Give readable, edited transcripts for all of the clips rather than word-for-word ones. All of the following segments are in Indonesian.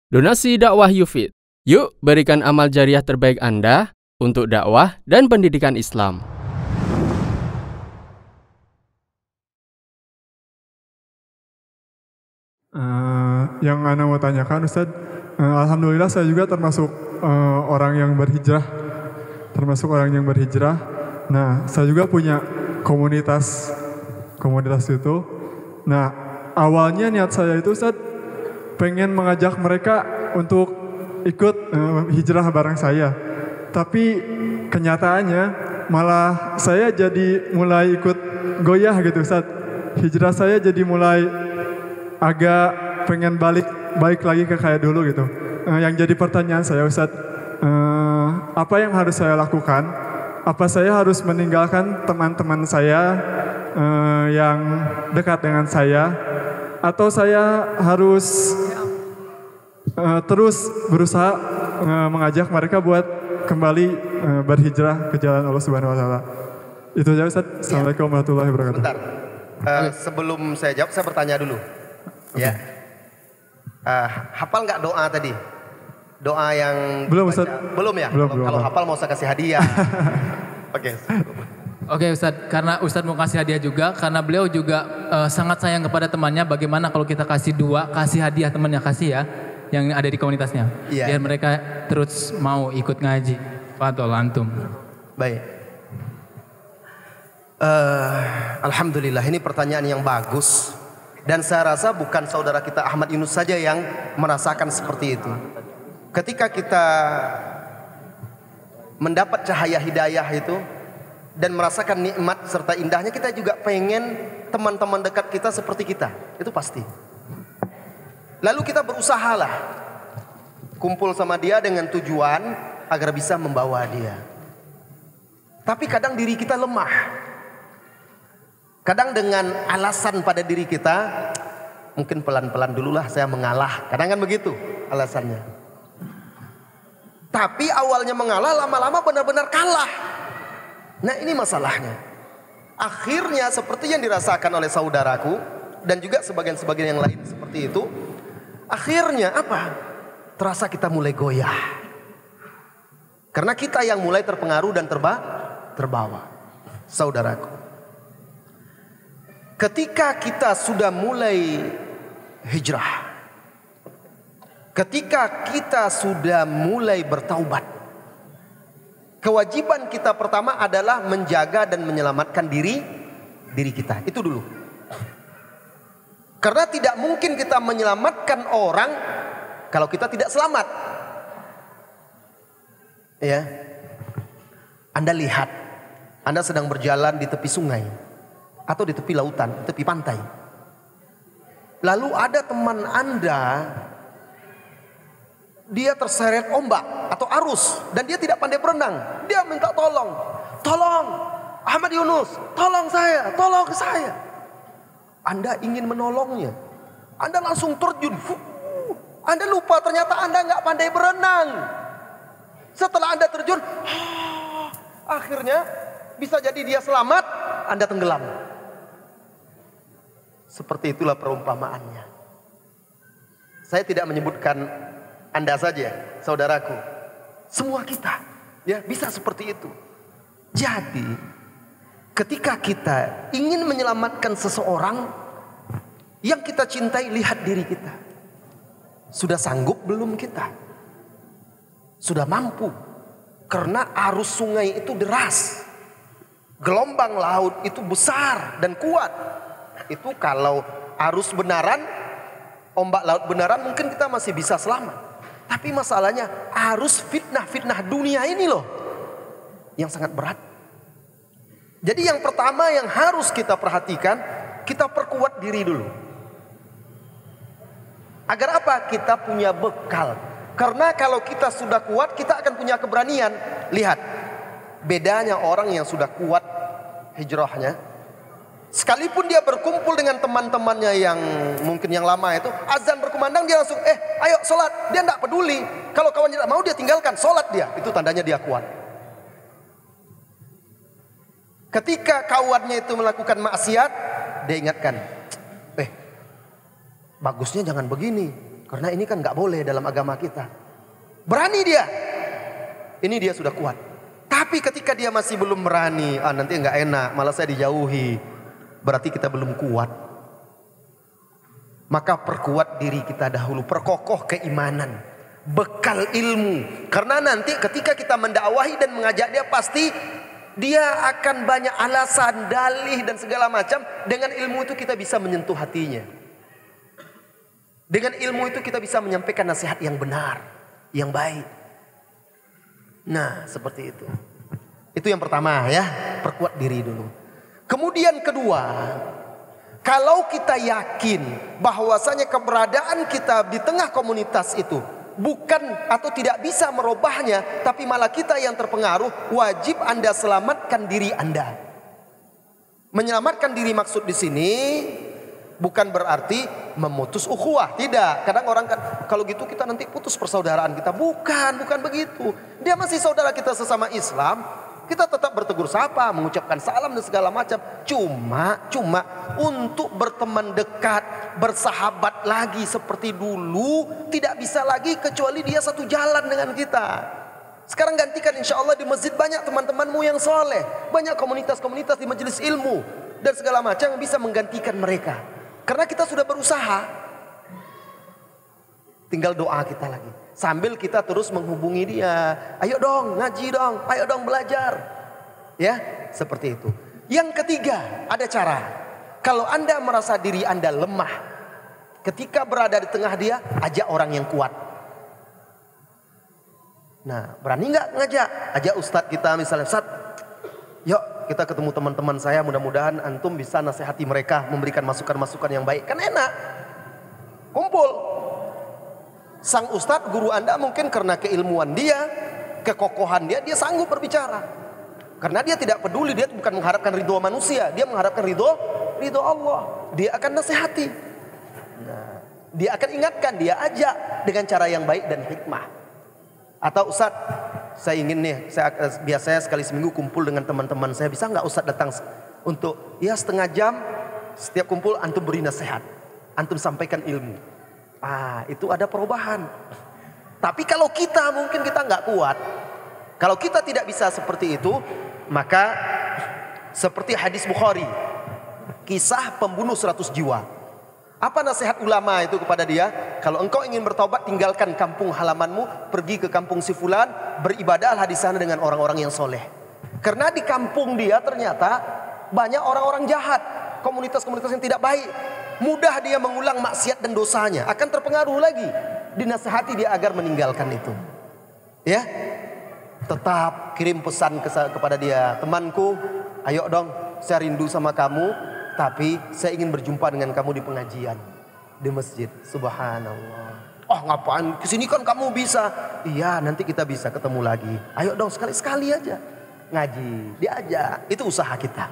Donasi dakwah Yufid. Yuk berikan amal jariah terbaik Anda untuk dakwah dan pendidikan Islam. Yang Ana mau tanyakan Ustadz, alhamdulillah saya juga termasuk orang yang berhijrah. Nah, saya juga punya komunitas itu. Nah, awalnya niat saya itu Ustadz pengen mengajak mereka untuk ikut hijrah bareng saya. Tapi kenyataannya malah saya jadi mulai ikut goyah gitu Ustadz. Hijrah saya jadi mulai agak pengen balik lagi ke kayak dulu gitu. Yang jadi pertanyaan saya Ustadz, apa yang harus saya lakukan? Apa saya harus meninggalkan teman-teman saya yang dekat dengan saya? Atau saya harus terus berusaha mengajak mereka buat kembali berhijrah ke jalan Allah Subhanahu Wa Taala? Itu aja Ustadz. Assalamualaikum warahmatullahi wabarakatuh. Bentar, sebelum saya jawab, saya bertanya dulu. Ya, hafal nggak doa tadi? Doa yang belum Ustaz. Belum ya? Kalau hafal mau saya kasih hadiah. Oke Ustadz, karena Ustadz mau kasih hadiah juga, karena beliau juga sangat sayang kepada temannya. Bagaimana kalau kita kasih hadiah temannya, kasih ya, yang ada di komunitasnya, biar mereka terus mau ikut ngaji. Fadol antum. Baik. Alhamdulillah, ini pertanyaan yang bagus. Dan saya rasa bukan saudara kita Ahmad Yunus saja yang merasakan seperti itu. Ketika kita mendapat cahaya hidayah itu dan merasakan nikmat serta indahnya, kita juga pengen teman-teman dekat kita seperti kita. Itu pasti. Lalu kita berusahalah kumpul sama dia dengan tujuan agar bisa membawa dia. Tapi kadang diri kita lemah. Kadang dengan alasan pada diri kita, mungkin pelan-pelan dululah saya mengalah. Kadang kan begitu alasannya. Tapi awalnya mengalah, lama-lama benar-benar kalah. Nah, ini masalahnya. Akhirnya seperti yang dirasakan oleh saudaraku dan juga sebagian-sebagian yang lain seperti itu. Akhirnya apa? Terasa kita mulai goyah. Karena kita yang mulai terpengaruh dan terbawa. Saudaraku, ketika kita sudah mulai hijrah, ketika kita sudah mulai bertaubat, kewajiban kita pertama adalah menjaga dan menyelamatkan diri kita. Itu dulu. Karena tidak mungkin kita menyelamatkan orang kalau kita tidak selamat. Ya. Anda lihat, Anda sedang berjalan di tepi sungai atau di tepi lautan, tepi pantai. Lalu ada teman Anda, dia terseret ombak atau arus dan dia tidak pandai berenang. Dia minta tolong Ahmad Yunus, tolong saya. Anda ingin menolongnya, Anda langsung terjun. Anda lupa ternyata Anda nggak pandai berenang. Setelah Anda terjun, akhirnya bisa jadi dia selamat, Anda tenggelam. Seperti itulah perumpamaannya. Saya tidak menyebutkan Anda saja, saudaraku. Semua kita ya bisa seperti itu. Jadi ketika kita ingin menyelamatkan seseorang yang kita cintai, lihat diri kita. Sudah sanggup belum kita? Sudah mampu? Karena arus sungai itu deras. Gelombang laut itu besar dan kuat. Itu kalau arus benaran, ombak laut benaran, mungkin kita masih bisa selamat. Tapi masalahnya arus fitnah dunia ini loh yang sangat berat. Jadi yang pertama yang harus kita perhatikan, kita perkuat diri dulu. Agar apa? Kita punya bekal. Karena kalau kita sudah kuat, kita akan punya keberanian. Lihat, bedanya orang yang sudah kuat hijrahnya, sekalipun dia berkumpul dengan teman-temannya yang mungkin yang lama itu, azan berkumandang dia langsung ayo sholat. Dia tidak peduli. Kalau kawannya tidak mau, dia tinggalkan, sholat dia. Itu tandanya dia kuat. Ketika kawannya itu melakukan maksiat, dia ingatkan, bagusnya jangan begini. Karena ini kan nggak boleh dalam agama kita. Berani dia. Ini dia sudah kuat. Tapi ketika dia masih belum berani, nanti nggak enak, malah saya dijauhi. Berarti kita belum kuat. Maka perkuat diri kita dahulu, perkokoh keimanan, bekal ilmu. Karena nanti ketika kita mendakwahi dan mengajak dia, pasti dia akan banyak alasan, dalih dan segala macam. Dengan ilmu itu kita bisa menyentuh hatinya. Dengan ilmu itu kita bisa menyampaikan nasihat yang benar, yang baik. Nah, seperti itu. Itu yang pertama ya, perkuat diri dulu. Kemudian kedua, kalau kita yakin bahwasanya keberadaan kita di tengah komunitas itu bukan atau tidak bisa merubahnya, tapi malah kita yang terpengaruh, wajib Anda selamatkan diri Anda. Menyelamatkan diri maksud di sini bukan berarti memutus ukhuwah, tidak. Kadang orang kan kalau gitu kita nanti putus persaudaraan kita. Bukan begitu. Dia masih saudara kita sesama Islam. Kita tetap bertegur sapa, mengucapkan salam dan segala macam. Cuma untuk berteman dekat, bersahabat lagi seperti dulu tidak bisa lagi kecuali dia satu jalan dengan kita. Sekarang gantikan, insya Allah di masjid banyak teman-temanmu yang soleh, banyak komunitas-komunitas di majelis ilmu dan segala macam yang bisa menggantikan mereka. Karena kita sudah berusaha. Tinggal doa kita lagi. Sambil kita terus menghubungi dia. Ayo dong ngaji dong. Ayo dong belajar. Ya, seperti itu. Yang ketiga, ada cara. Kalau Anda merasa diri Anda lemah, ketika berada di tengah dia, ajak orang yang kuat. Nah, berani nggak ngajak? Ajak ustadz kita misalnya, Ustadz, yuk kita ketemu teman-teman saya, mudah-mudahan antum bisa nasihati mereka, memberikan masukan-masukan yang baik. Kan enak. Kumpul. Sang ustadz, guru Anda mungkin karena keilmuan dia, kekokohan dia sanggup berbicara. Karena dia tidak peduli, dia bukan mengharapkan ridho manusia, dia mengharapkan ridho Allah. Dia akan nasihati. Nah, dia akan ingatkan, dia ajak dengan cara yang baik dan hikmah. Atau Ustadz, saya ingin nih, biasanya sekali seminggu kumpul dengan teman-teman saya. Bisa nggak Ustadz datang untuk setengah jam, setiap kumpul antum beri nasihat, antum sampaikan ilmu. Itu ada perubahan. Tapi kalau kita mungkin kita nggak kuat, kalau kita tidak bisa seperti itu, maka seperti hadis Bukhari, kisah pembunuh 100 jiwa. Apa nasihat ulama itu kepada dia? Kalau engkau ingin bertaubat, tinggalkan kampung halamanmu, pergi ke kampung si fulan, beribadahlah di sana dengan orang-orang yang soleh. Karena di kampung dia ternyata banyak orang-orang jahat, komunitas-komunitas yang tidak baik. Mudah dia mengulang maksiat dan dosanya, akan terpengaruh lagi. Dinasihati dia agar meninggalkan itu. Ya, tetap kirim pesan kepada dia, temanku, ayo dong, saya rindu sama kamu. Tapi saya ingin berjumpa dengan kamu di pengajian, di masjid. Subhanallah. Oh ngapain kesini kan kamu bisa. Iya nanti kita bisa ketemu lagi. Ayo dong sekali-sekali aja ngaji, diajak. Itu usaha kita.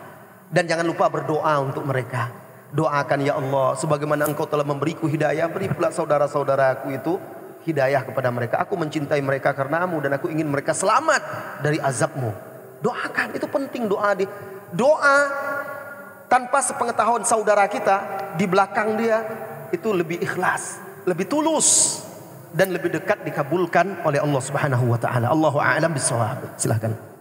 Dan jangan lupa berdoa untuk mereka. Doakan, ya Allah, sebagaimana engkau telah memberiku hidayah, beri pula saudara-saudaraku itu hidayah kepada mereka. Aku mencintai mereka karenamu dan aku ingin mereka selamat dari azabmu. Doakan, itu penting doa. Doa tanpa sepengetahuan saudara kita di belakang dia itu lebih ikhlas, lebih tulus dan lebih dekat dikabulkan oleh Allah Subhanahu wa taala. Allahu a'lam bissawab. Silakan.